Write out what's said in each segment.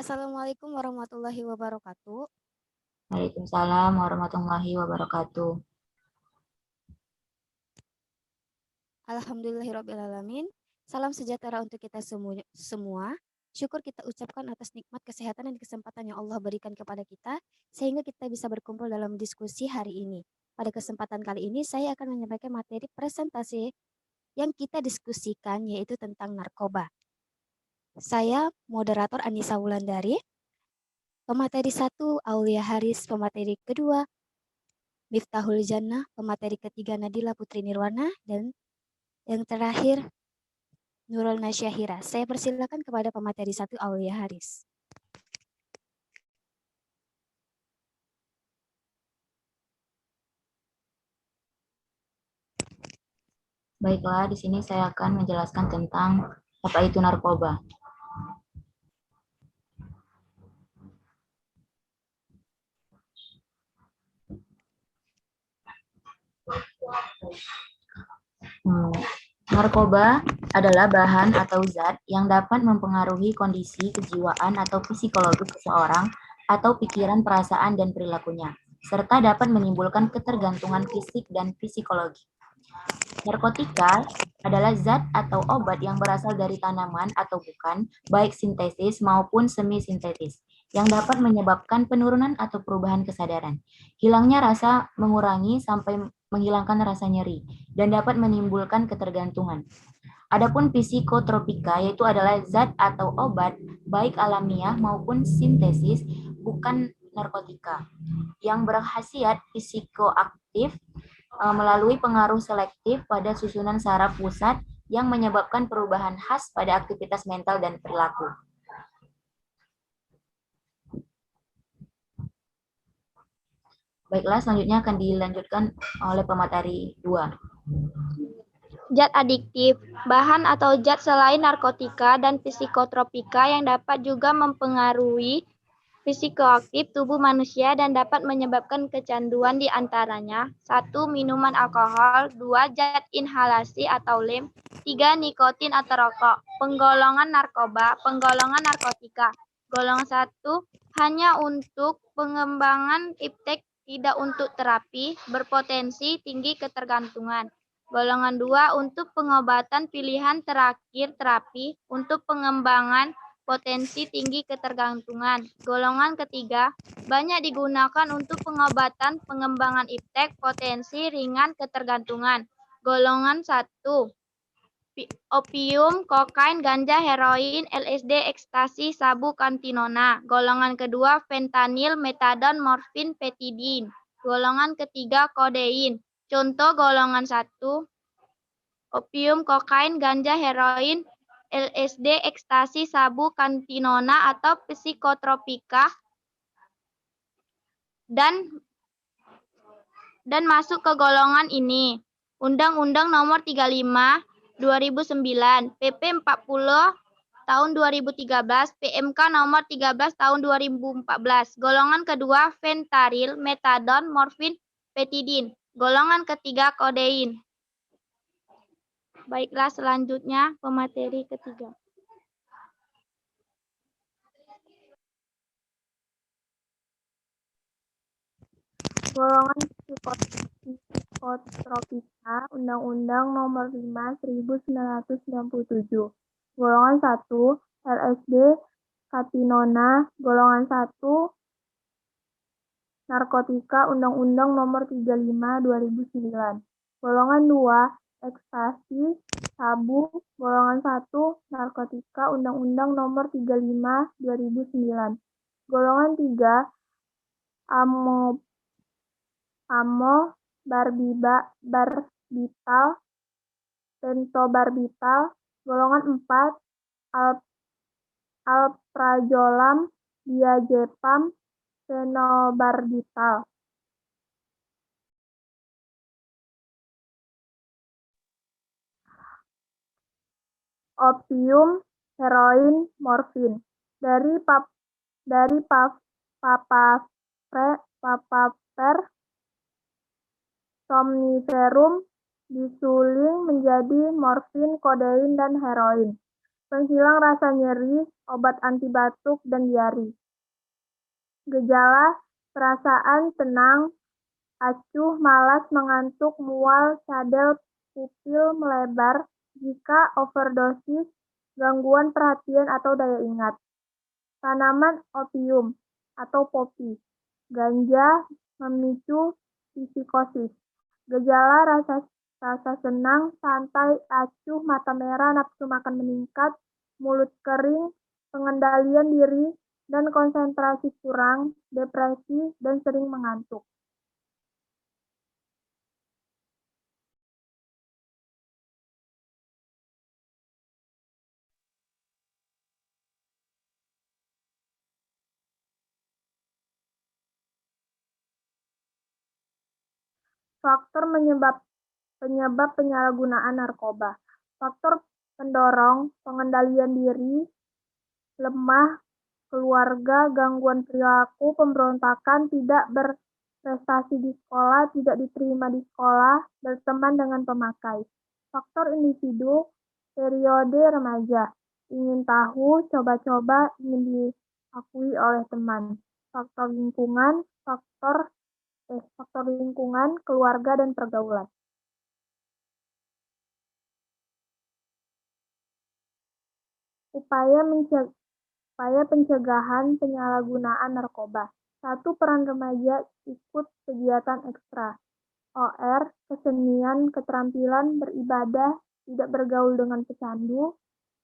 Assalamualaikum warahmatullahi wabarakatuh. Waalaikumsalam warahmatullahi wabarakatuh. Alhamdulillahirrabbilalamin. Salam sejahtera untuk kita semua. Syukur kita ucapkan atas nikmat kesehatan dan kesempatan yang Allah berikan kepada kita, sehingga kita bisa berkumpul dalam diskusi hari ini. Pada kesempatan kali ini, saya akan menyampaikan materi presentasi yang kita diskusikan, yaitu tentang narkoba. Saya moderator Anissa Wulandari, pemateri 1 Aulia Haris, pemateri kedua Miftahul Jannah, pemateri ketiga Nadila Putri Nirwana, dan yang terakhir Nurul Nasyahira. Saya persilakan kepada pemateri 1 Aulia Haris. Baiklah, di sini saya akan menjelaskan tentang apa itu narkoba. Narkoba adalah bahan atau zat yang dapat mempengaruhi kondisi kejiwaan atau psikologis seseorang atau pikiran, perasaan, dan perilakunya, serta dapat menimbulkan ketergantungan fisik dan psikologi. Narkotika adalah zat atau obat yang berasal dari tanaman atau bukan, baik sintetis maupun semi-sintetis, yang dapat menyebabkan penurunan atau perubahan kesadaran, hilangnya rasa, mengurangi sampai menghilangkan rasa nyeri, dan dapat menimbulkan ketergantungan. Adapun psikotropika yaitu adalah zat atau obat baik alamiah maupun sintesis, bukan narkotika, yang berkhasiat psikoaktif melalui pengaruh selektif pada susunan saraf pusat yang menyebabkan perubahan khas pada aktivitas mental dan perilaku. Baiklah, selanjutnya akan dilanjutkan oleh pemateri 2. Zat adiktif, bahan atau zat selain narkotika dan psikotropika yang dapat juga mempengaruhi psikoaktif tubuh manusia dan dapat menyebabkan kecanduan di antaranya 1. Minuman alkohol, 2. Zat inhalasi atau lem, 3. Nikotin atau rokok. Penggolongan narkoba, penggolongan narkotika. Golongan 1 hanya untuk pengembangan iptek, tidak untuk terapi, berpotensi tinggi ketergantungan. Golongan 2 untuk pengobatan pilihan terakhir terapi untuk pengembangan potensi tinggi ketergantungan. Golongan ketiga banyak digunakan untuk pengobatan pengembangan iptek potensi ringan ketergantungan. Golongan 1 opium, kokain, ganja, heroin, LSD, ekstasi, sabu, kantinona. Golongan kedua fentanil, metadon, morfin, petidin. Golongan ketiga kodein. Contoh golongan 1, opium, kokain, ganja, heroin, LSD, ekstasi, sabu, kantinona, atau psikotropika, dan masuk ke golongan ini. Undang-Undang Nomor 35 2009, PP 40 tahun 2013, PMK Nomor 13 tahun 2014. Golongan kedua fentanil, metadon, morfin, petidin. Golongan ketiga kodein. Baiklah, selanjutnya pemateri ketiga. Golongan psikotropika, Undang-Undang Nomor 5 1997. Golongan 1, LSD, kantinona. Golongan 1, narkotika, Undang-Undang Nomor 35 2009. Golongan 2, ekstasi, sabu. Golongan 1, narkotika, Undang-Undang Nomor 35 2009. Golongan 3, barbital, pentobarbital. Golongan 4, alprazolam, diazepam, fenobarbital. Opium, heroin, morfin. Dari papaver somniferum disuling menjadi morfin, kodein, dan heroin. penghilang rasa nyeri, obat anti batuk dan diari. Gejala perasaan tenang, acuh, malas, mengantuk, mual, cadel, pupil melebar, jika overdosis, gangguan perhatian atau daya ingat. Tanaman opium atau popi, ganja memicu psikosis. Gejala rasa senang, santai, acuh, mata merah, nafsu makan meningkat, mulut kering, pengendalian diri, dan konsentrasi kurang, depresi, dan sering mengantuk. Faktor penyebab penyalahgunaan narkoba. Faktor pendorong, pengendalian diri, lemah, keluarga, gangguan perilaku, pemberontakan, tidak berprestasi di sekolah, tidak diterima di sekolah, berteman dengan pemakai. Faktor individu, periode remaja, ingin tahu, coba-coba, ingin diakui oleh teman. Faktor lingkungan, faktor lingkungan, keluarga, dan pergaulan. Upaya pencegahan penyalahgunaan narkoba. 1. Peran remaja ikut kegiatan ekstra. OR, kesenian, keterampilan, beribadah, tidak bergaul dengan pecandu.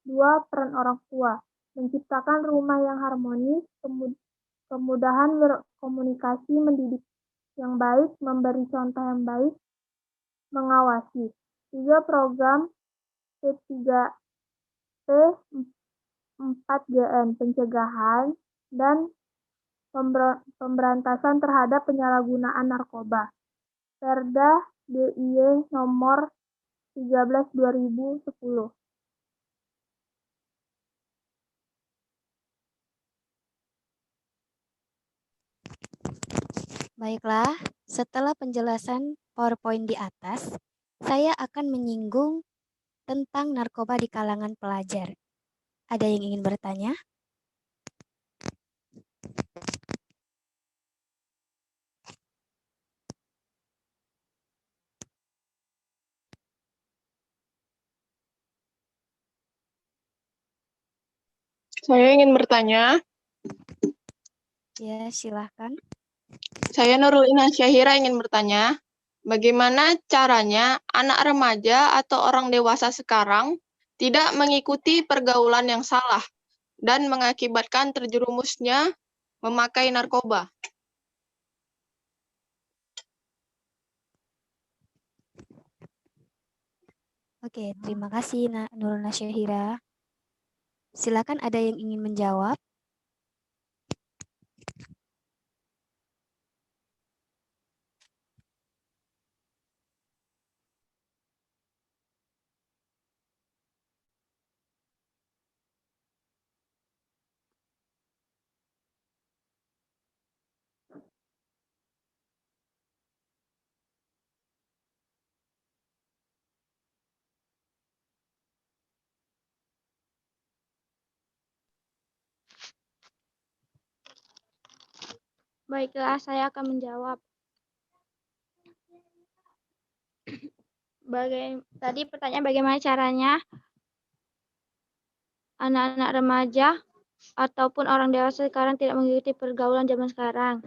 2. Peran orang tua. Menciptakan rumah yang harmonis, kemudahan berkomunikasi, mendidik yang baik, memberi contoh yang baik, mengawasi. 3. Program P3P 4GN, pencegahan dan pemberantasan terhadap penyalahgunaan narkoba. Perda DIY nomor 13/2010. Baiklah, setelah penjelasan PowerPoint di atas, saya akan menyinggung tentang narkoba di kalangan pelajar. Ada yang ingin bertanya? Saya ingin bertanya. Ya, silahkan. Saya Nurul Inah Syahira ingin bertanya, bagaimana caranya anak remaja atau orang dewasa sekarang tidak mengikuti pergaulan yang salah dan mengakibatkan terjerumusnya memakai narkoba? Oke, terima kasih Nurul Nasyahira. Silakan, ada yang ingin menjawab? Baiklah, saya akan menjawab. Tadi pertanyaan bagaimana caranya anak-anak remaja ataupun orang dewasa sekarang tidak mengikuti pergaulan zaman sekarang.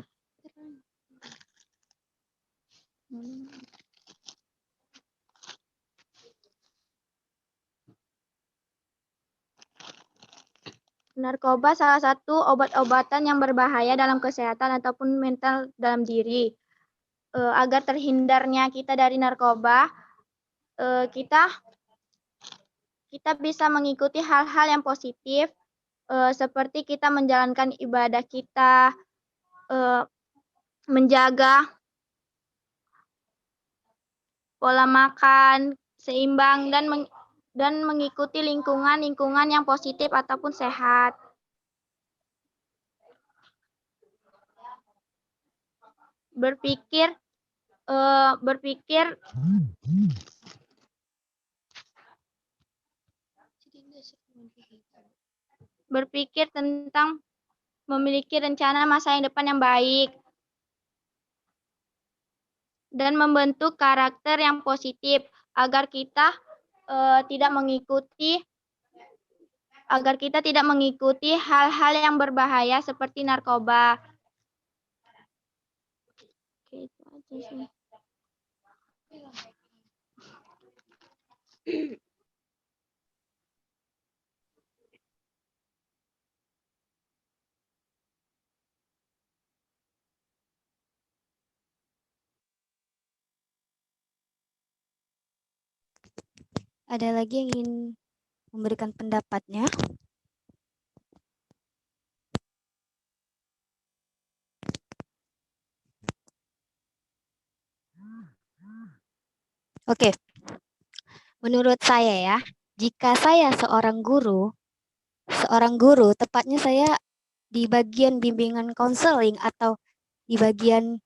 Narkoba salah satu obat-obatan yang berbahaya dalam kesehatan ataupun mental dalam diri. Agar terhindarnya kita dari narkoba, kita bisa mengikuti hal-hal yang positif, seperti kita menjalankan ibadah kita, menjaga pola makan seimbang dan mengikuti lingkungan yang positif ataupun sehat. Berpikir Berpikir tentang memiliki rencana masa yang depan yang baik. Dan membentuk karakter yang positif agar kita tidak mengikuti hal-hal yang berbahaya seperti narkoba. Oke, itu aja sih. Ada lagi yang ingin memberikan pendapatnya? Oke. Menurut saya ya, jika saya seorang guru, tepatnya saya di bagian bimbingan konseling atau di bagian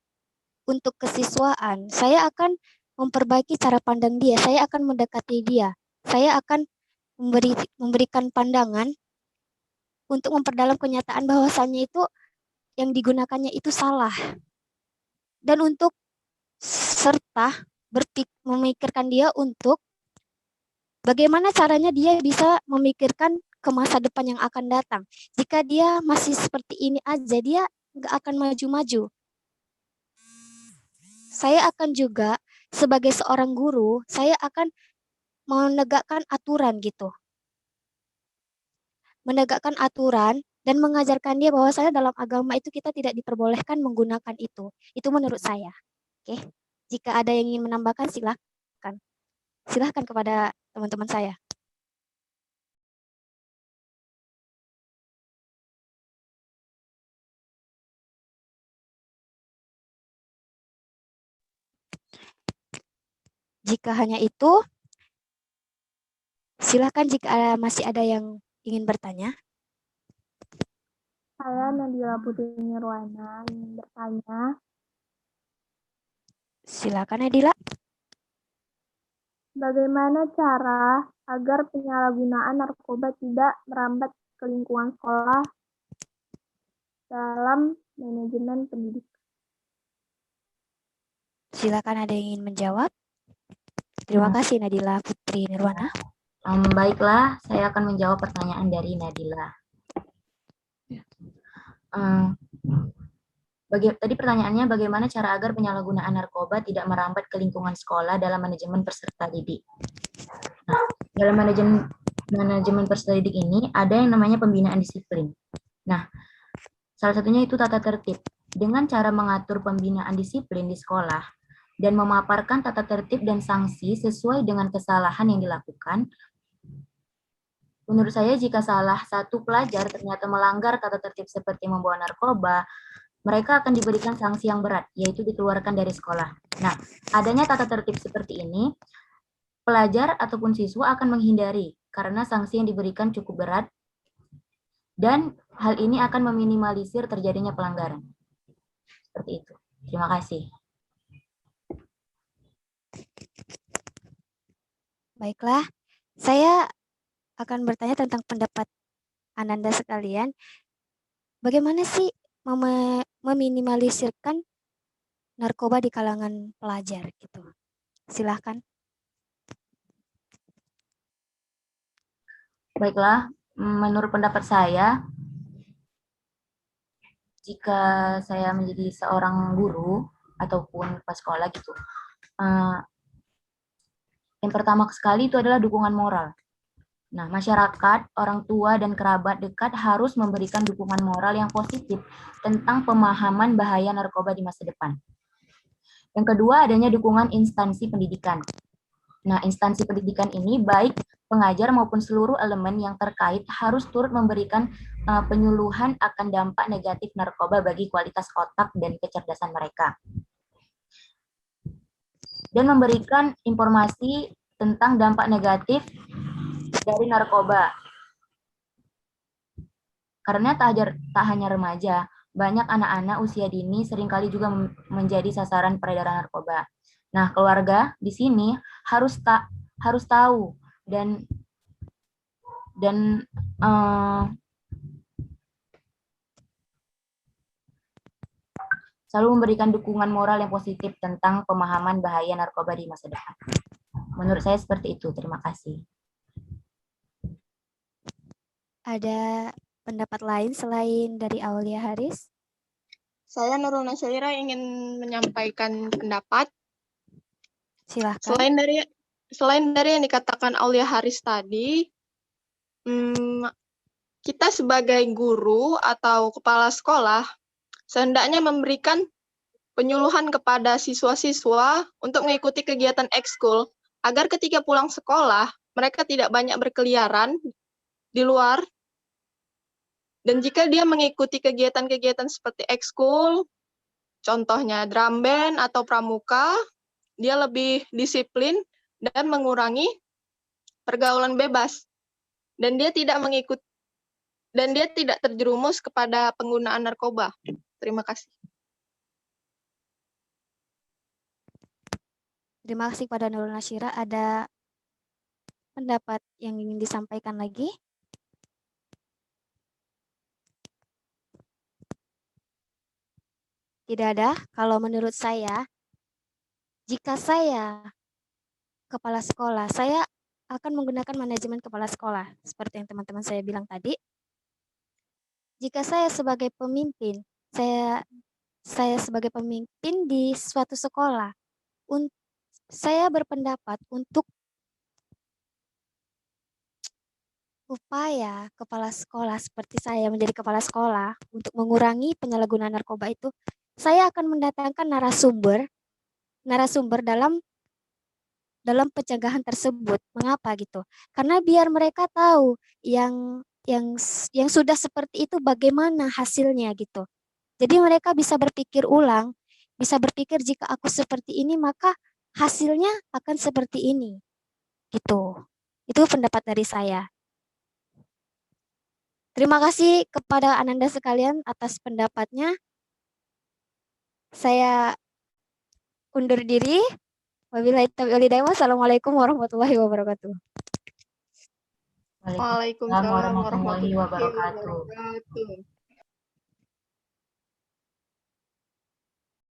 untuk kesiswaan, saya akan memperbaiki cara pandang dia, saya akan mendekati dia, saya akan memberikan pandangan untuk memperdalam kenyataan bahwasannya itu yang digunakannya itu salah. Dan untuk serta memikirkan dia untuk bagaimana caranya dia bisa memikirkan ke masa depan yang akan datang. Jika dia masih seperti ini aja, dia nggak akan maju-maju. Saya akan juga sebagai seorang guru, saya akan menegakkan aturan gitu. Menegakkan aturan dan mengajarkan dia bahwa saya dalam agama itu kita tidak diperbolehkan menggunakan itu. Itu menurut saya. Oke. Jika ada yang ingin menambahkan silahkan. Silahkan kepada teman-teman saya. Jika hanya itu, silakan jika masih ada yang ingin bertanya. Saya Nadila Putri Nirwana ingin bertanya. Silakan Nadila. Bagaimana cara agar penyalahgunaan narkoba tidak merambat ke lingkungan sekolah dalam manajemen pendidikan? Silakan ada yang ingin menjawab. Terima kasih Nadila Putri Nirwana. Baiklah, saya akan menjawab pertanyaan dari Nadila. Tadi pertanyaannya bagaimana cara agar penyalahgunaan narkoba tidak merambat ke lingkungan sekolah dalam manajemen peserta didik. Nah, dalam manajemen peserta didik ini ada yang namanya pembinaan disiplin. Nah, salah satunya itu tata tertib. Dengan cara mengatur pembinaan disiplin di sekolah dan memaparkan tata tertib dan sanksi sesuai dengan kesalahan yang dilakukan, menurut saya jika salah satu pelajar ternyata melanggar tata tertib seperti membawa narkoba, mereka akan diberikan sanksi yang berat, yaitu dikeluarkan dari sekolah. Nah, adanya tata tertib seperti ini, pelajar ataupun siswa akan menghindari karena sanksi yang diberikan cukup berat dan hal ini akan meminimalisir terjadinya pelanggaran. Seperti itu. Terima kasih. Baiklah, saya akan bertanya tentang pendapat Ananda sekalian. Bagaimana sih meminimalisirkan narkoba di kalangan pelajar gitu? Silahkan. Baiklah, menurut pendapat saya, jika saya menjadi seorang guru ataupun pas sekolah gitu, yang pertama sekali itu adalah dukungan moral. Nah, masyarakat, orang tua, dan kerabat dekat harus memberikan dukungan moral yang positif tentang pemahaman bahaya narkoba di masa depan. Yang kedua, adanya dukungan instansi pendidikan. Nah, instansi pendidikan ini baik pengajar maupun seluruh elemen yang terkait harus turut memberikan penyuluhan akan dampak negatif narkoba bagi kualitas otak dan kecerdasan mereka. Dan memberikan informasi tentang dampak negatif dari narkoba. Karena tak hanya remaja, banyak anak-anak usia dini seringkali juga menjadi sasaran peredaran narkoba. Nah, keluarga di sini harus tahu dan dan selalu memberikan dukungan moral yang positif tentang pemahaman bahaya narkoba di masa depan. Menurut saya seperti itu. Terima kasih. Ada pendapat lain selain dari Aulia Haris? Saya Nurul Nasyaira ingin menyampaikan pendapat. Silahkan. Selain dari yang dikatakan Aulia Haris tadi, kita sebagai guru atau kepala sekolah sehendaknya memberikan penyuluhan kepada siswa-siswa untuk mengikuti kegiatan ekskul agar ketika pulang sekolah mereka tidak banyak berkeliaran di luar. Dan jika dia mengikuti kegiatan-kegiatan seperti ekskul, contohnya drum band atau pramuka, dia lebih disiplin dan mengurangi pergaulan bebas. Dan dia tidak terjerumus kepada penggunaan narkoba. Terima kasih. Terima kasih kepada Nurul Nasyira. Ada pendapat yang ingin disampaikan lagi? Tidak ada. Kalau menurut saya, jika saya kepala sekolah, saya akan menggunakan manajemen kepala sekolah. Seperti yang teman-teman saya bilang tadi. Jika saya sebagai pemimpin, saya sebagai pemimpin di suatu sekolah, saya berpendapat untuk upaya kepala sekolah seperti saya menjadi kepala sekolah untuk mengurangi penyalahgunaan narkoba itu, saya akan mendatangkan narasumber dalam pencegahan tersebut. Mengapa gitu? Karena biar mereka tahu yang sudah seperti itu bagaimana hasilnya gitu. Jadi mereka bisa berpikir ulang, bisa berpikir jika aku seperti ini maka hasilnya akan seperti ini. Gitu. Itu pendapat dari saya. Terima kasih kepada Ananda sekalian atas pendapatnya. Saya undur diri. Wabillahi taufiq wal hidayah. Wassalamualaikum warahmatullahi wabarakatuh. Waalaikumsalam warahmatullahi wabarakatuh.